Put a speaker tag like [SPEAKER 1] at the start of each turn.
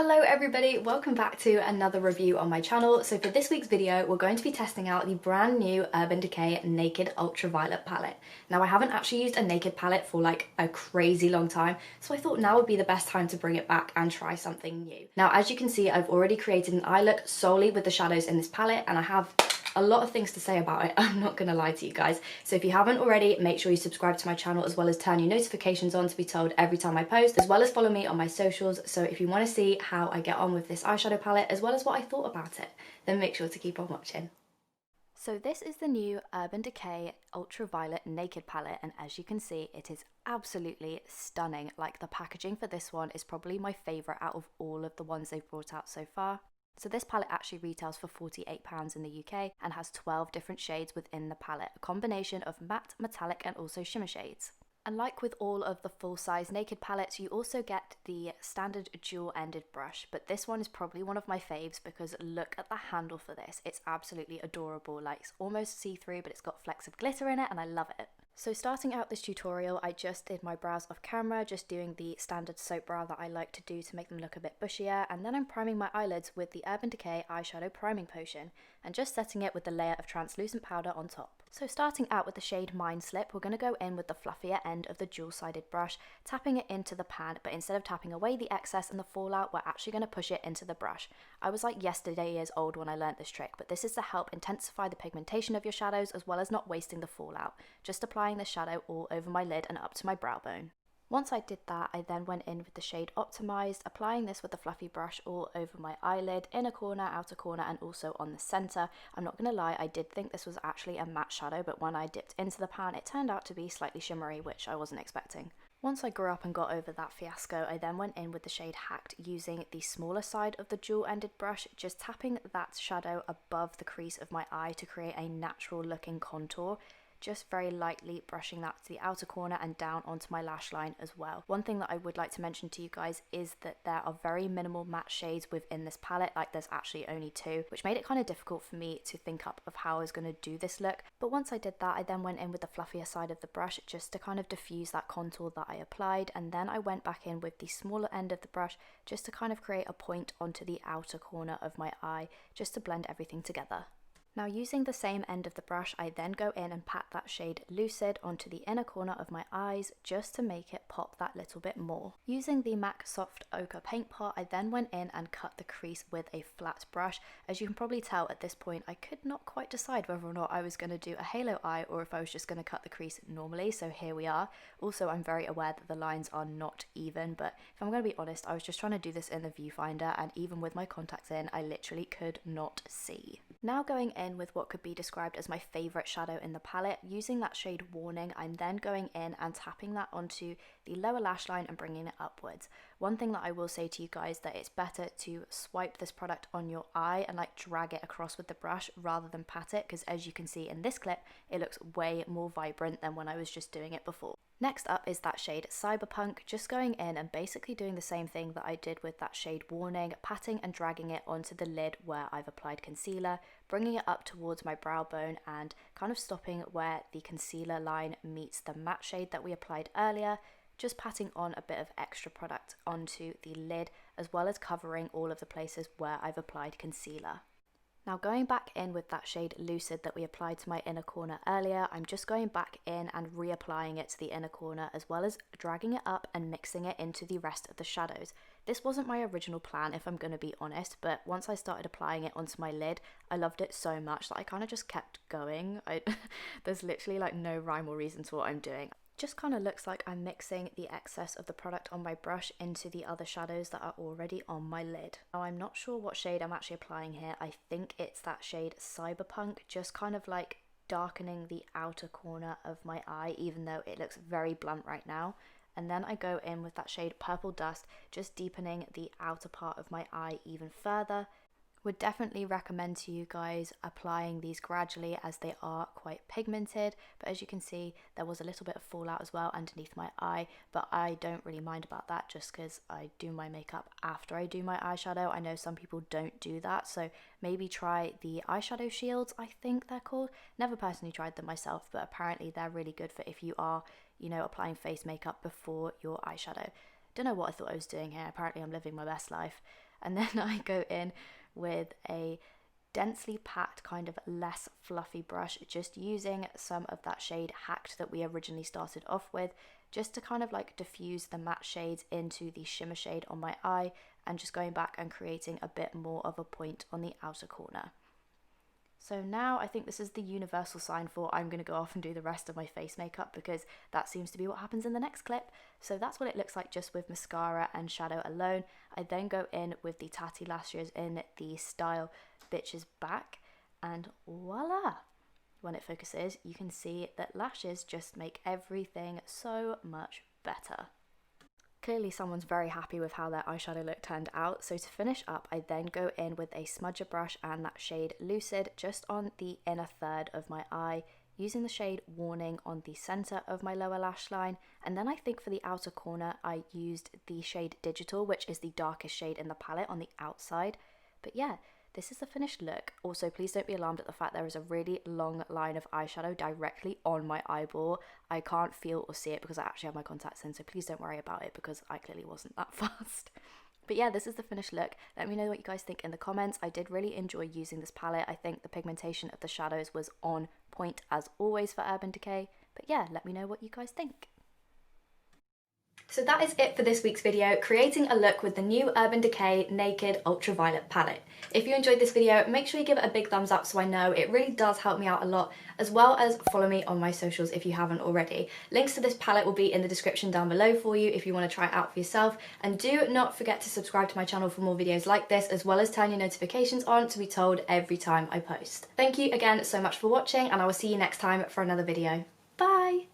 [SPEAKER 1] Hello everybody, welcome back to another review on my channel. So for this week's video, we're going to be testing out the brand new Urban Decay Naked Ultraviolet palette. Now I haven't actually used a naked palette for like a crazy long time, so I thought now would be the best time to bring it back and try something new. Now as you can see, I've already created an eye look solely with the shadows in this palette, and I have a lot of things to say about it, I'm not gonna lie to you guys. So if you haven't already, make sure you subscribe to my channel as well as turn your notifications on to be told every time I post, as well as follow me on my socials. So if you want to see how I get on with this eyeshadow palette as well as what I thought about it, then make sure to keep on watching. So this is the new Urban Decay Ultraviolet Naked palette, and as you can see, it is absolutely stunning. Like, the packaging for this one is probably my favourite out of all of the ones they've brought out so far. So this palette actually retails for £48 in the UK and has 12 different shades within the palette, a combination of matte, metallic and also shimmer shades. And like with all of the full-size naked palettes, you also get the standard dual-ended brush, but this one is probably one of my faves because look at the handle for this. It's absolutely adorable. Like, it's almost see-through, but it's got flecks of glitter in it and I love it. So starting out this tutorial, I just did my brows off camera, just doing the standard soap brow that I like to do to make them look a bit bushier, and then I'm priming my eyelids with the Urban Decay eyeshadow priming potion and just setting it with the layer of translucent powder on top. So starting out with the shade Mind Slip, we're going to go in with the fluffier end of the dual-sided brush, tapping it into the pan, but instead of tapping away the excess and the fallout, we're actually going to push it into the brush. I was like yesterday years old when I learnt this trick, but this is to help intensify the pigmentation of your shadows as well as not wasting the fallout. Just applying the shadow all over my lid and up to my brow bone. Once I did that, I then went in with the shade Optimized, applying this with the fluffy brush all over my eyelid, inner corner, outer corner, and also on the center. I'm not gonna lie, I did think this was actually a matte shadow, but when I dipped into the pan, it turned out to be slightly shimmery, which I wasn't expecting. Once I grew up and got over that fiasco, I then went in with the shade Hacked, using the smaller side of the dual-ended brush, just tapping that shadow above the crease of my eye to create a natural looking contour. Just very lightly brushing that to the outer corner and down onto my lash line as well. One thing that I would like to mention to you guys is that there are very minimal matte shades within this palette, like there's actually only 2, which made it kind of difficult for me to think up of how I was going to do this look. But once I did that, I then went in with the fluffier side of the brush just to kind of diffuse that contour that I applied, and then I went back in with the smaller end of the brush just to kind of create a point onto the outer corner of my eye, just to blend everything together. Now using the same end of the brush, I then go in and pat that shade Lucid onto the inner corner of my eyes just to make it pop that little bit more. Using the MAC Soft Ochre paint pot, I then went in and cut the crease with a flat brush. As you can probably tell at this point, I could not quite decide whether or not I was going to do a halo eye or if I was just going to cut the crease normally, so here we are. Also, I'm very aware that the lines are not even, but if I'm going to be honest, I was just trying to do this in the viewfinder, and even with my contacts in, I literally could not see. Now going in with what could be described as my favourite shadow in the palette, using that shade Warning, I'm then going in and tapping that onto the lower lash line and bringing it upwards. One thing that I will say to you guys, that it's better to swipe this product on your eye and like drag it across with the brush rather than pat it, because as you can see in this clip, it looks way more vibrant than when I was just doing it before. Next up is that shade Cyberpunk, just going in and basically doing the same thing that I did with that shade Warning, patting and dragging it onto the lid where I've applied concealer, bringing it up towards my brow bone and kind of stopping where the concealer line meets the matte shade that we applied earlier, just patting on a bit of extra product onto the lid as well as covering all of the places where I've applied concealer. Now going back in with that shade Lucid that we applied to my inner corner earlier, I'm just going back in and reapplying it to the inner corner as well as dragging it up and mixing it into the rest of the shadows. This wasn't my original plan, if I'm going to be honest, but once I started applying it onto my lid, I loved it so much that I kind of just kept going. There's literally like no rhyme or reason to what I'm doing. Just kind of looks like I'm mixing the excess of the product on my brush into the other shadows that are already on my lid. Now I'm not sure what shade I'm actually applying here. I think it's that shade Cyberpunk, just kind of like darkening the outer corner of my eye, even though it looks very blunt right now. And then I go in with that shade Purple Dust, just deepening the outer part of my eye even further. Would definitely recommend to you guys applying these gradually as they are quite pigmented, but as you can see there was a little bit of fallout as well underneath my eye, but I don't really mind about that just because I do my makeup after I do my eyeshadow. I know some people don't do that, so maybe try the eyeshadow shields, I think they're called. Never personally tried them myself, but apparently they're really good for if you are, you know, applying face makeup before your eyeshadow. Don't know what I thought I was doing here. Apparently I'm living my best life. and then I go in with a densely packed, kind of less fluffy brush, just using some of that shade Hacked that we originally started off with, just to kind of like diffuse the matte shades into the shimmer shade on my eye, and just going back and creating a bit more of a point on the outer corner. So now I think this is the universal sign for I'm going to go off and do the rest of my face makeup, because that seems to be what happens in the next clip. So that's what it looks like just with mascara and shadow alone. I then go in with the tatty lashes in the style Bitches Back, and voila! When it focuses, you can see that lashes just make everything so much better. Clearly someone's very happy with how their eyeshadow look turned out, so to finish up I then go in with a smudger brush and that shade Lucid just on the inner third of my eye, using the shade Warning on the centre of my lower lash line, and then I think for the outer corner I used the shade Digital, which is the darkest shade in the palette, on the outside. But yeah, this is the finished look. Also, please don't be alarmed at the fact there is a really long line of eyeshadow directly on my eyeball. I can't feel or see it because I actually have my contacts in, so please don't worry about it because I clearly wasn't that fast. But yeah, this is the finished look. Let me know what you guys think in the comments. I did really enjoy using this palette. I think the pigmentation of the shadows was on point as always for Urban Decay. But yeah, let me know what you guys think. So that is it for this week's video, creating a look with the new Urban Decay Naked Ultraviolet palette. If you enjoyed this video, make sure you give it a big thumbs up so I know. It really does help me out a lot, as well as follow me on my socials if you haven't already. Links to this palette will be in the description down below for you if you want to try it out for yourself. And do not forget to subscribe to my channel for more videos like this, as well as turn your notifications on to be told every time I post. Thank you again so much for watching, and I will see you next time for another video. Bye!